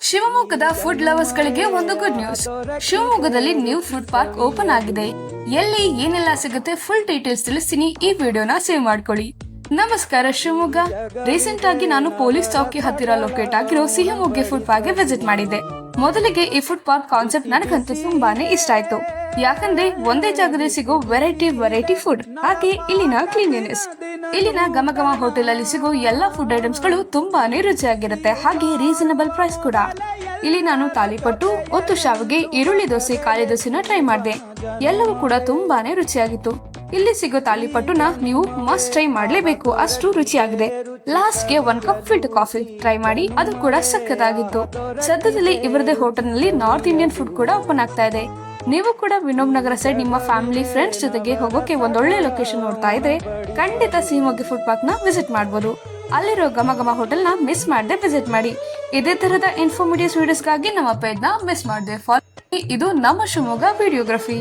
ಶಿವಮೊಗ್ಗದ food lovers ಗಳಿಗೆ ಒಂದು ಗುಡ್ ನ್ಯೂಸ್. ಶಿವಮೊಗ್ಗದಲ್ಲಿ ನ್ಯೂ ಫುಡ್ ಪಾರ್ಕ್ ಓಪನ್ ಆಗಿದೆ. ಎಲ್ಲಿ ಏನೆಲ್ಲ ಸಿಗುತ್ತೆ ಫುಲ್ ಡೀಟೇಲ್ಸ್ ತಿಳಿಸ್ತೀನಿ, ಈ ವಿಡಿಯೋನ ಸೇವ್ ಮಾಡ್ಕೊಳ್ಳಿ. ನಮಸ್ಕಾರ ಶಿವಮೊಗ್ಗ. ರೀಸೆಂಟ್ ಆಗಿ ನಾನು ಪೊಲೀಸ್ ಚೌಕಿ ಹತ್ತಿರ ಲೊಕೇಟ್ ಆಗಿರೋ ಸಿಹಿಮೊಗ್ಗೆ ಫುಡ್ ಪಾರ್ಕ್ ಗೆ ವಿಸಿಟ್ ಮಾಡಿದ್ದೆ. ಮೊದಲಿಗೆ ಈ ಫುಡ್ ಪಾರ್ಕ್ ಕಾನ್ಸೆಪ್ಟ್ ನನಗಂತೂ ತುಂಬಾನೇ ಇಷ್ಟ ಆಯ್ತು. ಯಾಕಂದ್ರೆ ಒಂದೇ ಜಾಗದಲ್ಲಿ ಸಿಗೋ ವೆರೈಟಿ ಫುಡ್, ಹಾಗೆ ಇಲ್ಲಿನ ಕ್ಲೀನ್ಲಿನೆಸ್. ಇಲ್ಲಿನ ಘಮ ಹೋಟೆಲ್ ಅಲ್ಲಿ ಸಿಗೋ ಎಲ್ಲಾ ಫುಡ್ ಐಟಮ್ಸ್ ಗಳು ತುಂಬಾನೇ ರುಚಿಯಾಗಿರುತ್ತೆ, ಹಾಗೆ ರೀಸನಬಲ್ ಪ್ರೈಸ್ ಕೂಡ. ಇಲ್ಲಿ ನಾನು ತಾಲಿಪಟ್ಟು, ಒತ್ತು ಶಾವಿಗೆ, ಈರುಳ್ಳಿ ದೋಸೆ, ಖಾಲಿ ದೋಸೆನ ಟ್ರೈ ಮಾಡಿದೆ. ಎಲ್ಲವೂ ಕೂಡ ತುಂಬಾನೇ ರುಚಿಯಾಗಿತ್ತು. ಇಲ್ಲಿ ಸಿಗೋ ತಾಲಿಪಟ್ಟುನ ನೀವು ಮಸ್ಟ್ ಟ್ರೈ ಮಾಡ್ಲೇಬೇಕು, ಅಷ್ಟು ರುಚಿಯಾಗಿದೆ. ಲಾಸ್ಟ್ ಗೆ 1 ಕಪ್ ಫಿಲ್ಟರ್ ಕಾಫಿ ಟ್ರೈ ಮಾಡಿ, ಅದು ಕೂಡ ಸಖತ್ತಾಗಿತ್ತು. ಸದ್ಯದಲ್ಲಿ ಇವರದೇ ಹೋಟೆಲ್ ನಲ್ಲಿ ನಾರ್ತ್ ಇಂಡಿಯನ್ ಫುಡ್ ಕೂಡ ಓಪನ್ ಆಗ್ತಾ ಇದೆ. ನೀವು ಕೂಡ ವಿನೋಬ್ ನಗರ ಸೈಡ್ ನಿಮ್ಮ ಫ್ಯಾಮಿಲಿ ಫ್ರೆಂಡ್ಸ್ ಜೊತೆಗೆ ಹೋಗೋಕೆ ಒಂದೊಳ್ಳೆ ಲೊಕೇಶನ್ ನೋಡ್ತಾ ಇದ್ರೆ ಖಂಡಿತ ಸಿಹಿಮೊಗ್ಗೆ ಫುಡ್ ಪಾರ್ಕ್ ನ ವಿಸಿಟ್ ಮಾಡಬಹುದು. ಅಲ್ಲಿರೋ ಘಮ ಹೋಟೆಲ್ ನ ಮಿಸ್ ಮಾಡದೆ ವಿಸಿಟ್ ಮಾಡಿ. ಇದೇ ತರದ ಇನ್ಫಾರ್ಮೇಟಿವ್ ವಿಡಿಯೋಸ್ಗಾಗಿ ನಮ್ಮ ಪೇಜ್ ನ ಮಿಸ್ ಮಾಡದೆ ಫಾಲೋ ಮಾಡಿ. ಇದು ನಮ್ಮ ಶಿವಮೊಗ್ಗ ವಿಡಿಯೋಗ್ರಫಿ.